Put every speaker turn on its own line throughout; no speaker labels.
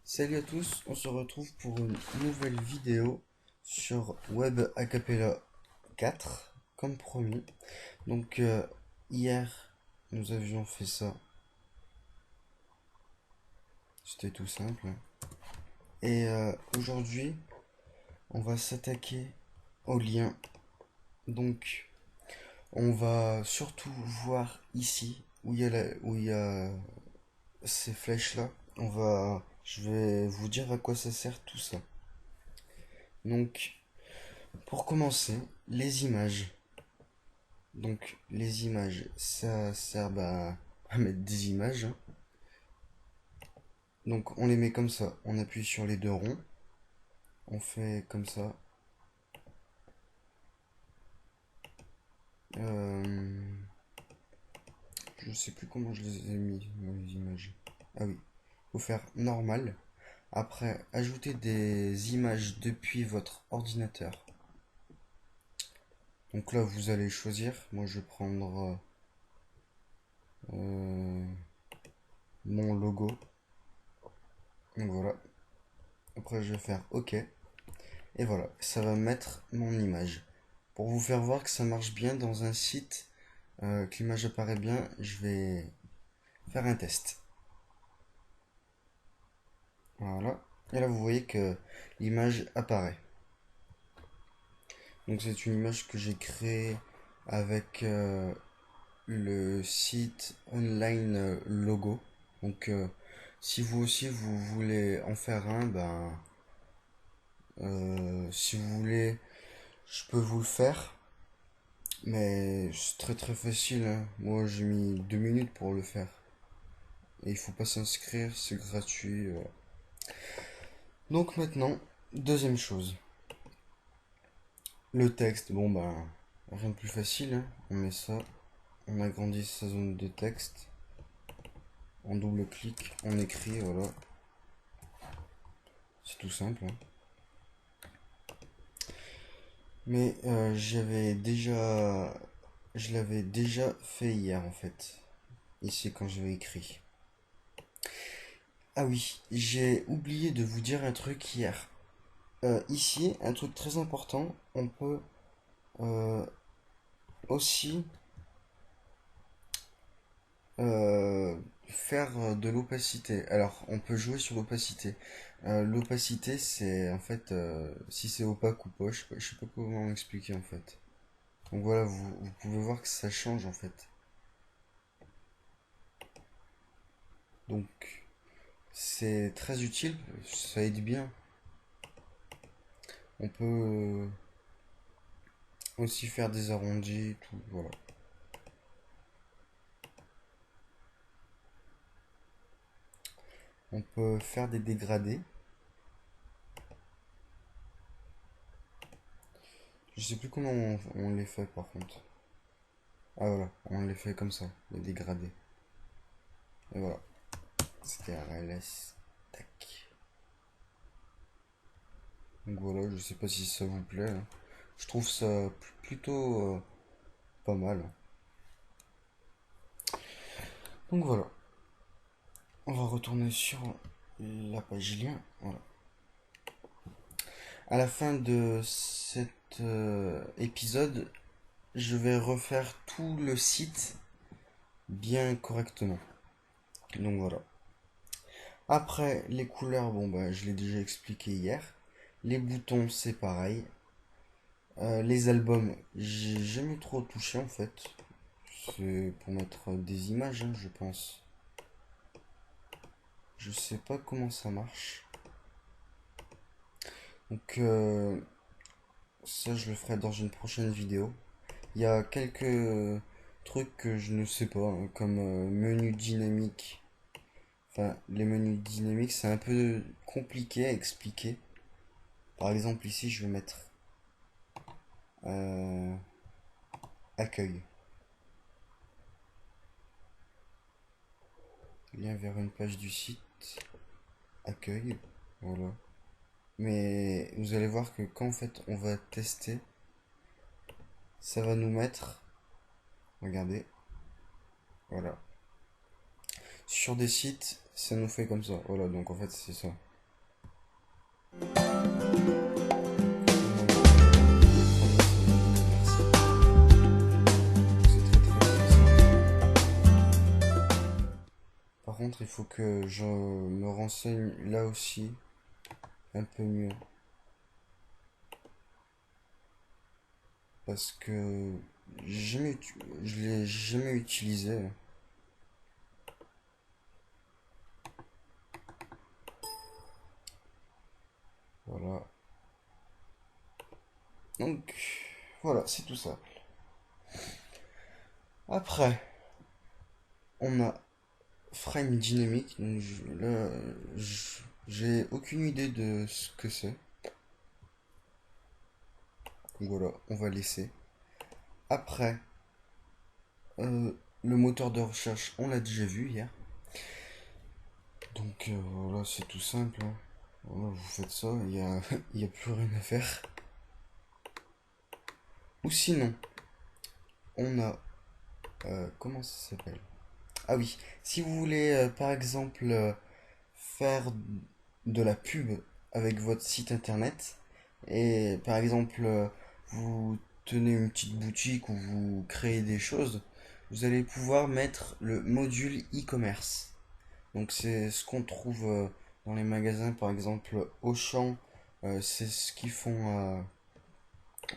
Salut à tous, on se retrouve pour une nouvelle vidéo sur Web Acapella 4, comme promis. Donc hier, nous avions fait ça, c'était tout simple. Et aujourd'hui, on va s'attaquer au lien. Donc on va surtout voir ici, où il y a ces flèches-là. Je vais vous dire à quoi ça sert tout ça. Donc, pour commencer, les images. Donc les images, ça sert à mettre des images, hein. Donc on les met comme ça, on appuie sur les deux ronds, on fait comme ça. Euh, je sais plus comment je les ai mis, les images. Ah oui, faut faire normal. Après, ajouter des images depuis votre ordinateur. Donc là, vous allez choisir. Moi, je vais prendre euh, mon logo. Donc voilà. Après, je vais faire OK. Et voilà, ça va mettre mon image. Pour vous faire voir que ça marche bien dans un site, que l'image apparaît bien, je vais faire un test. Voilà. Et là, vous voyez que l'image apparaît. Donc c'est une image que j'ai créée avec le site online logo. Donc si vous aussi vous voulez en faire un, si vous voulez, je peux vous le faire. Mais c'est très très facile, hein. Moi j'ai mis 2 minutes pour le faire. Et il faut pas s'inscrire, c'est gratuit. Voilà. Donc maintenant, deuxième chose. Le texte, rien de plus facile, hein. On met ça, on agrandit sa zone de texte. On double-clique, on écrit, voilà. C'est tout simple, hein. Mais je l'avais déjà fait hier en fait. Ici quand j'avais écrit. Ah oui, j'ai oublié de vous dire un truc hier. Ici, un truc très important, on peut euh, aussi faire de l'opacité. Alors, on peut jouer sur l'opacité. L'opacité, c'est en fait si c'est opaque ou pas. Je sais pas comment expliquer en fait. Donc voilà, vous pouvez voir que ça change en fait. Donc, c'est très utile, ça aide bien. On peut aussi faire des arrondis, tout, voilà. On peut faire des dégradés. Je sais plus comment on les fait par contre. Ah voilà, on les fait comme ça, les dégradés. Et voilà, c'était RLS. Tac. Donc voilà, je sais pas si ça vous plaît, hein. Je trouve ça plutôt pas mal. Donc voilà, on va retourner sur la page lien. Voilà. À la fin de cet épisode, je vais refaire tout le site bien correctement. Donc voilà. Après, les couleurs, je l'ai déjà expliqué hier. Les boutons, c'est pareil. Les albums, j'ai jamais trop touché en fait. C'est pour mettre des images, hein, je pense. Je sais pas comment ça marche. Donc ça, je le ferai dans une prochaine vidéo. Il y a quelques trucs que je ne sais pas, hein, comme menu dynamique. Enfin, les menus dynamiques, c'est un peu compliqué à expliquer. Par exemple, ici, je vais mettre euh, accueil. Lien vers une page du site. Accueil. Voilà. Mais vous allez voir que quand en fait on va tester, ça va nous mettre, regardez, voilà. Sur des sites, ça nous fait comme ça. Voilà, donc en fait c'est ça. C'est très très puissant. Par contre, il faut que je me renseigne là aussi un peu mieux. Parce que je l'ai jamais utilisé. Voilà. Donc, voilà, c'est tout ça. Après, on a Frame Dynamic. Donc, là, j'ai aucune idée de ce que c'est. Donc voilà, on va laisser. Après, euh, le moteur de recherche, on l'a déjà vu hier. Donc voilà, c'est tout simple, hein. Voilà, vous faites ça, il y a plus rien à faire. Ou sinon, on a... comment ça s'appelle? Ah oui, si vous voulez par exemple faire de la pub avec votre site internet, et par exemple vous tenez une petite boutique où vous créez des choses, vous allez pouvoir mettre le module e-commerce. Donc c'est ce qu'on trouve dans les magasins, par exemple Auchan, c'est ce qu'ils font,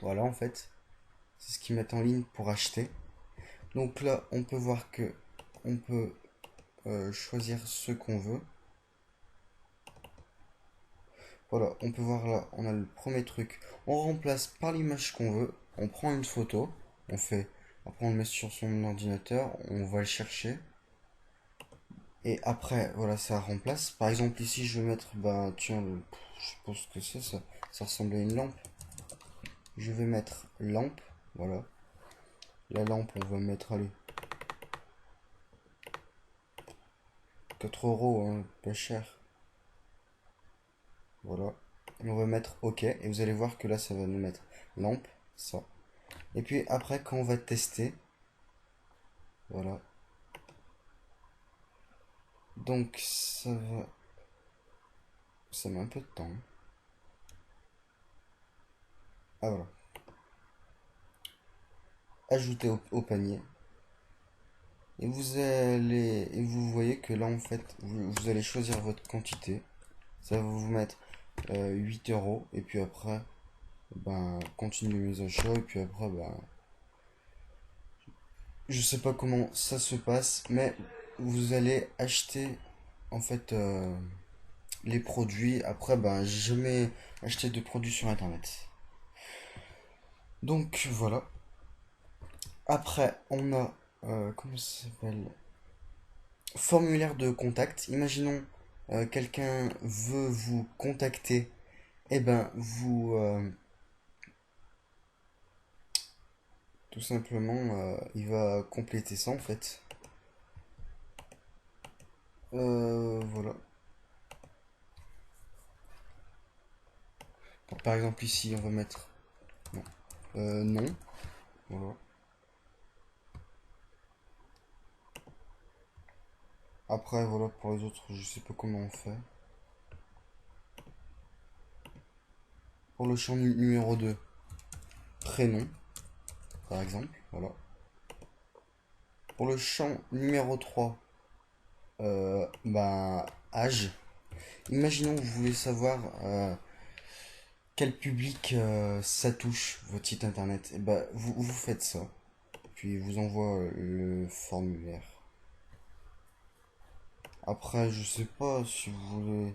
voilà en fait, c'est ce qu'ils mettent en ligne pour acheter. Donc là, on peut voir que on peut choisir ce qu'on veut. Voilà, on peut voir là, on a le premier truc. On remplace par l'image qu'on veut. On prend une photo, on fait, après on le met sur son ordinateur, on va le chercher. Et après, voilà, ça remplace. Par exemple, ici, je vais mettre, bah, tiens, je suppose que c'est ça. Ça ressemble à une lampe. Je vais mettre lampe, voilà. La lampe, on va mettre, allez, 4 euros, hein, pas cher. Voilà. Et on va mettre OK. Et vous allez voir que là, ça va nous mettre lampe, ça. Et puis après, quand on va tester, voilà. Donc, ça va. Ça met un peu de temps, hein. Ah, voilà. Ajouter au panier. Et vous voyez que là, en fait, vous allez choisir votre quantité. Ça va vous mettre 8 euros. Et puis après, ben, continuer mes achats. Et puis après, ben, je sais pas comment ça se passe, mais vous allez acheter en fait les produits. Après, ben, j'ai jamais acheté de produits sur internet. Donc voilà. Après, on a comment ça s'appelle? Formulaire de contact. Imaginons quelqu'un veut vous contacter. Et ben, vous tout simplement, il va compléter ça en fait. Voilà. Par exemple ici, on va mettre non. Non. Voilà. Après, voilà, pour les autres, je sais pas comment on fait. Pour le champ numéro 2 prénom, par exemple. Voilà. Pour le champ numéro 3 ben, âge. Imaginons que vous voulez savoir quel public ça touche, votre site internet. Et ben, vous faites ça. Puis il vous envoie le formulaire. Après, je sais pas si vous voulez.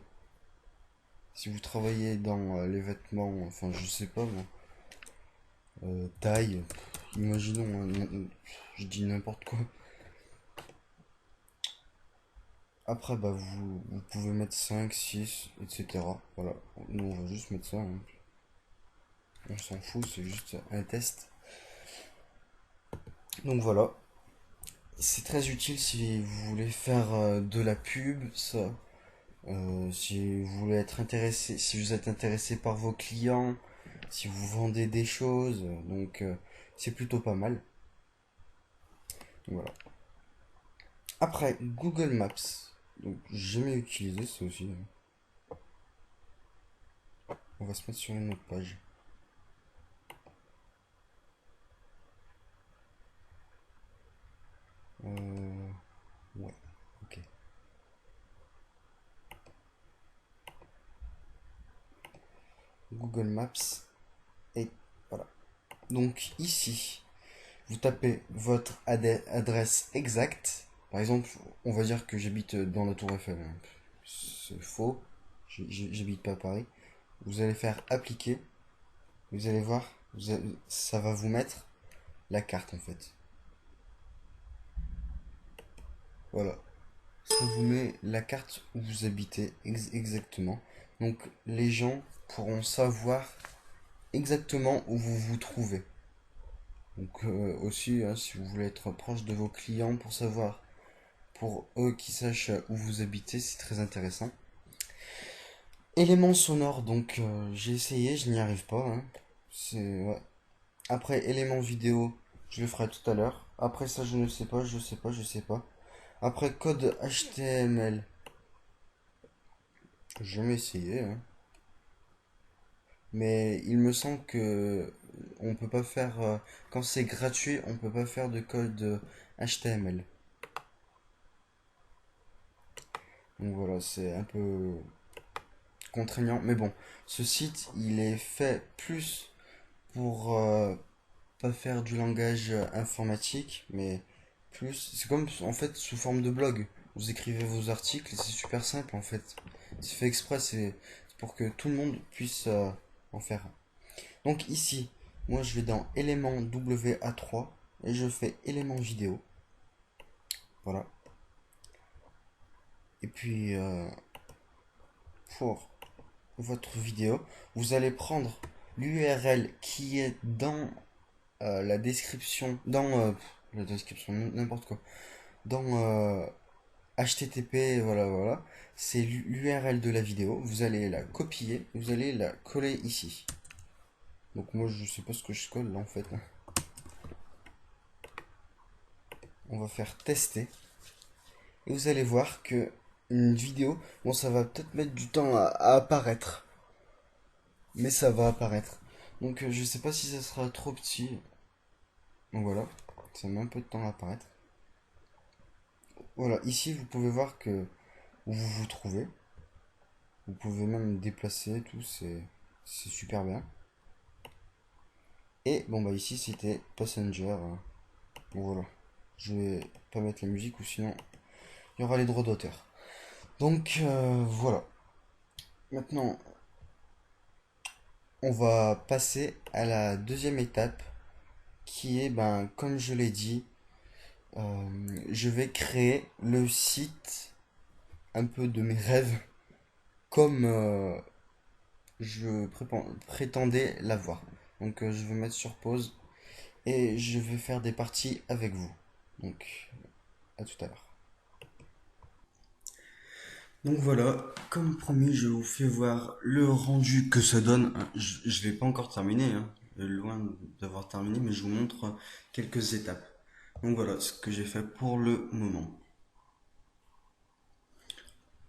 Si vous travaillez dans les vêtements, enfin, je sais pas moi. Taille, imaginons, hein, je dis n'importe quoi. Après, bah, vous pouvez mettre 5 6 etc. Voilà. Nous, on va juste mettre ça, hein. On s'en fout, c'est juste un test. Donc voilà. C'est très utile si vous voulez faire de la pub, ça. Si vous voulez être intéressé, si vous êtes intéressé par vos clients, si vous vendez des choses, donc c'est plutôt pas mal. Voilà. Après, Google Maps. Donc, j'ai jamais utilisé ça aussi, hein. On va se mettre sur une autre page. Ouais, ok. Google Maps. Et voilà. Donc ici, vous tapez votre adresse exacte. Par exemple, on va dire que j'habite dans la Tour Eiffel. C'est faux. J'habite pas à Paris. Vous allez faire appliquer. Vous allez voir, ça va vous mettre la carte en fait. Voilà. Ça vous met la carte où vous habitez exactement. Donc les gens pourront savoir exactement où vous vous trouvez. Donc aussi, hein, si vous voulez être proche de vos clients pour savoir, pour eux qui sachent où vous habitez, c'est très intéressant. Éléments sonores, donc j'ai essayé, je n'y arrive pas, hein. Ouais. Après, éléments vidéo, je le ferai tout à l'heure. Après ça, je ne sais pas, je sais pas, je sais pas. Après, code HTML, j'ai jamais essayé, hein. Mais il me semble que on peut pas faire, quand c'est gratuit, on peut pas faire de code HTML. Donc voilà, c'est un peu contraignant. Mais bon, ce site, il est fait plus pour pas faire du langage informatique, mais plus. C'est comme en fait sous forme de blog. Vous écrivez vos articles et c'est super simple en fait. C'est fait exprès, c'est pour que tout le monde puisse en faire un. Donc ici, moi je vais dans éléments WA3 et je fais éléments vidéo. Voilà. Et puis pour votre vidéo, vous allez prendre l'URL qui est dans la description, dans la description, n'importe quoi, dans HTTP, voilà, voilà, c'est l'URL de la vidéo. Vous allez la copier, vous allez la coller ici. Donc moi je sais pas ce que je colle là en fait. On va faire tester et vous allez voir que une vidéo, bon ça va peut-être mettre du temps à apparaître, mais ça va apparaître. Donc je sais pas si ça sera trop petit. Donc voilà, ça met un peu de temps à apparaître. Voilà, ici vous pouvez voir que où vous vous trouvez. Vous pouvez même déplacer tout, c'est super bien. Et bon bah ici c'était Passenger. Bon voilà, je vais pas mettre la musique ou sinon il y aura les droits d'auteur. Donc voilà. Maintenant on va passer à la deuxième étape qui est ben comme je l'ai dit, je vais créer le site un peu de mes rêves comme je prétendais l'avoir. Donc je vais mettre sur pause et je vais faire des parties avec vous. Donc à tout à l'heure. Donc voilà, comme promis, je vous fais voir le rendu que ça donne. Je vais pas encore terminer, hein, loin d'avoir terminé, mais je vous montre quelques étapes. Donc voilà ce que j'ai fait pour le moment.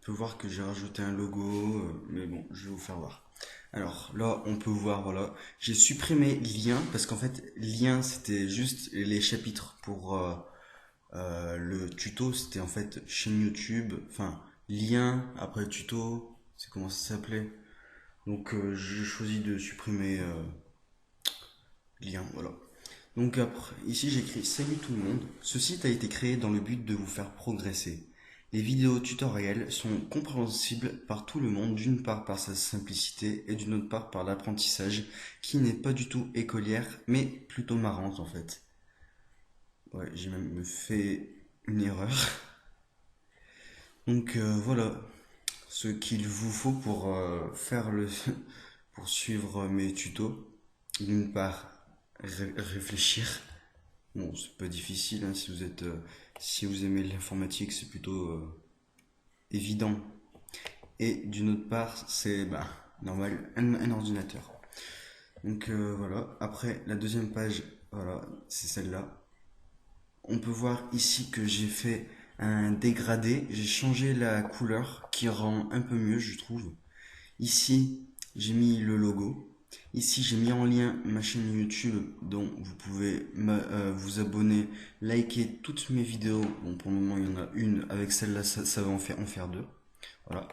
On peut voir que j'ai rajouté un logo, mais bon, je vais vous faire voir. Alors là, on peut voir, voilà, j'ai supprimé lien parce qu'en fait, lien c'était juste les chapitres pour le tuto, c'était en fait chaîne YouTube, enfin lien après tuto, c'est comment ça s'appelait. Donc j'ai choisi de supprimer lien, voilà. Donc après, ici j'écris salut tout le monde. Ce site a été créé dans le but de vous faire progresser. Les vidéos tutoriels sont compréhensibles par tout le monde, d'une part par sa simplicité et d'une autre part par l'apprentissage qui n'est pas du tout écolière mais plutôt marrante en fait. Ouais, j'ai même fait une erreur. Donc voilà ce qu'il vous faut pour faire pour suivre mes tutos. D'une part, réfléchir. Bon, c'est pas difficile hein, si vous êtes si vous aimez l'informatique, c'est plutôt évident. Et d'une autre part, c'est bah, normal un ordinateur. Donc voilà. Après la deuxième page, voilà, c'est celle-là. On peut voir ici que j'ai fait un dégradé. J'ai changé la couleur qui rend un peu mieux, je trouve. Ici, j'ai mis le logo. Ici, j'ai mis en lien ma chaîne YouTube dont vous pouvez vous abonner, liker toutes mes vidéos. Bon, pour le moment, il y en a une. Avec celle-là, ça va en faire deux. Voilà.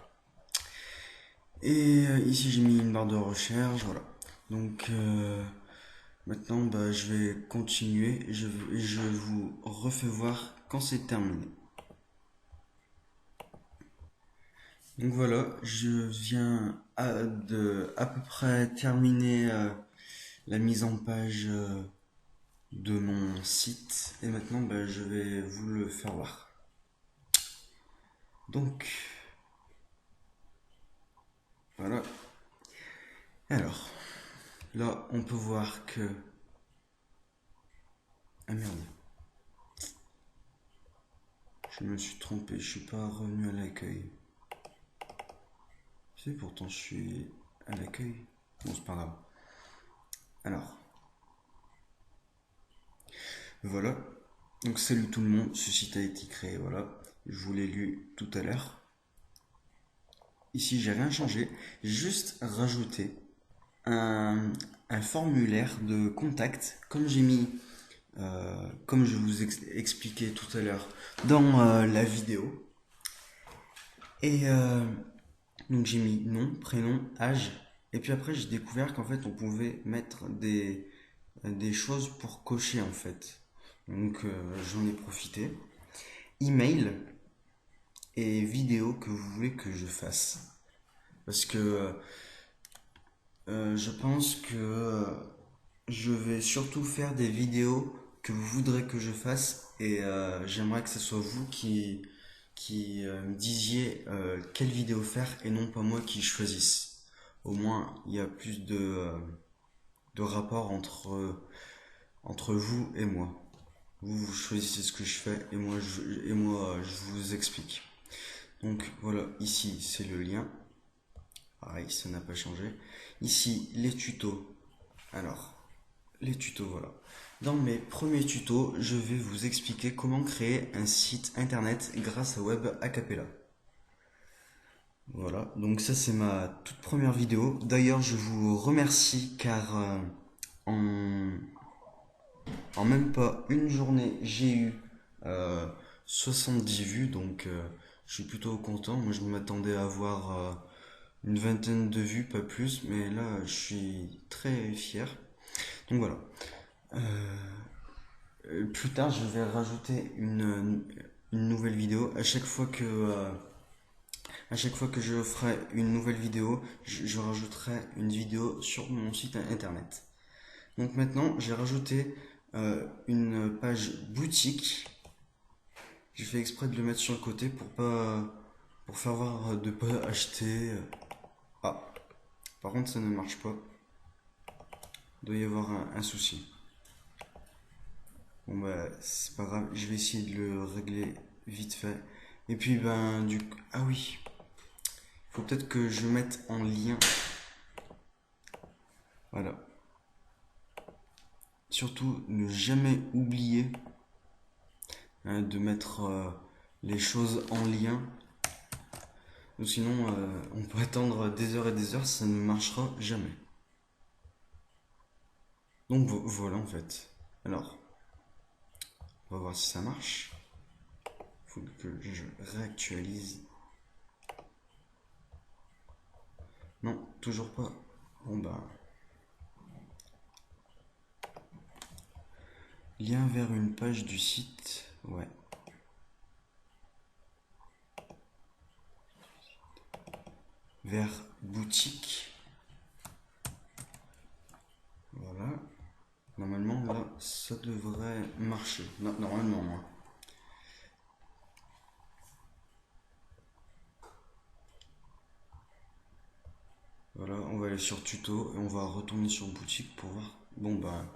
Et ici, j'ai mis une barre de recherche. Voilà. Donc, maintenant, bah, je vais continuer. Je vous refais voir quand c'est terminé. Donc voilà, je viens de à peu près terminer la mise en page de mon site et maintenant bah, je vais vous le faire voir. Donc voilà. Alors là on peut voir que ah merde, je me suis trompé, je suis pas revenu à l'accueil. C'est pourtant je suis à l'accueil. Bon c'est pas grave. Alors voilà. Donc salut tout le monde, ce site a été créé, voilà. Je vous l'ai lu tout à l'heure. Ici, j'ai rien changé, j'ai juste rajouté un, un formulaire de contact, comme j'ai mis, comme je vous expliquais tout à l'heure dans la vidéo. Et donc j'ai mis nom, prénom, âge. Et puis après, j'ai découvert qu'en fait, on pouvait mettre des choses pour cocher en fait. Donc j'en ai profité. Email et vidéo que vous voulez que je fasse. Parce que je pense que je vais surtout faire des vidéos que vous voudrez que je fasse et j'aimerais que ce soit vous qui me disiez quelle vidéo faire et non pas moi qui choisisse. Au moins, il y a plus de rapport entre vous et moi. Vous choisissez ce que je fais et moi je vous explique. Donc voilà, ici c'est le lien. Pareil, ça n'a pas changé. Ici, les tutos. Alors, les tutos, voilà. Dans mes premiers tutos, je vais vous expliquer comment créer un site internet grâce à Web Acapella. Voilà, donc ça c'est ma toute première vidéo. D'ailleurs, je vous remercie car en, en même pas une journée, j'ai eu 70 vues, donc je suis plutôt content. Moi, je m'attendais à avoir une vingtaine de vues, pas plus, mais là, je suis très fier. Donc voilà. Plus tard, je vais rajouter une nouvelle vidéo. À chaque fois que je ferai une nouvelle vidéo, je rajouterai une vidéo sur mon site internet. Donc maintenant, j'ai rajouté une page boutique. J'ai fait exprès de le mettre sur le côté pour faire voir de pas acheter. Ah, par contre, ça ne marche pas. Il doit y avoir un souci. Bon bah c'est pas grave, je vais essayer de le régler vite fait. Et puis ben du coup, ah oui, il faut peut-être que je mette en lien. Voilà. Surtout ne jamais oublier de mettre les choses en lien. Ou sinon on peut attendre des heures et des heures, ça ne marchera jamais. Donc voilà en fait. Alors, on va voir si ça marche. Il faut que je réactualise. Non, toujours pas. Bon bah. Lien vers une page du site. Ouais. Vers boutique. Voilà. Normalement, là, ça devrait marcher. Non, normalement, moi. Voilà, on va aller sur tuto et on va retourner sur boutique pour voir. Bon, bah,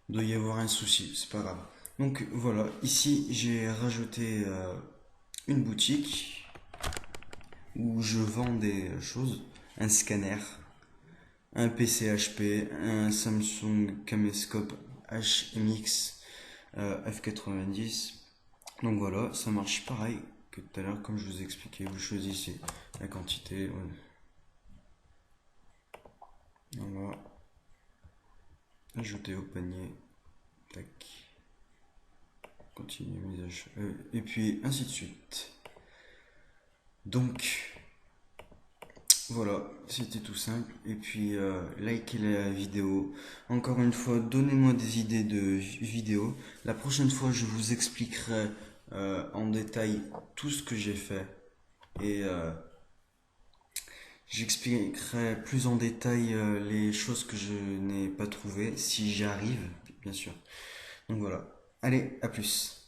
il doit y avoir un souci, c'est pas grave. Donc voilà, ici j'ai rajouté une boutique où je vends des choses, un scanner, un PC HP, un Samsung Caméscope HMX F90. Donc voilà, ça marche pareil que tout à l'heure, comme je vous ai expliqué. Vous choisissez la quantité. Ajouter au panier. Tac. Continuer mise et puis ainsi de suite. Donc voilà, c'était tout simple. Et puis likez la vidéo. Encore une fois, donnez-moi des idées de vidéos. La prochaine fois, je vous expliquerai en détail tout ce que j'ai fait. Et j'expliquerai plus en détail les choses que je n'ai pas trouvées, si j'y arrive, bien sûr. Donc voilà. Allez, à plus.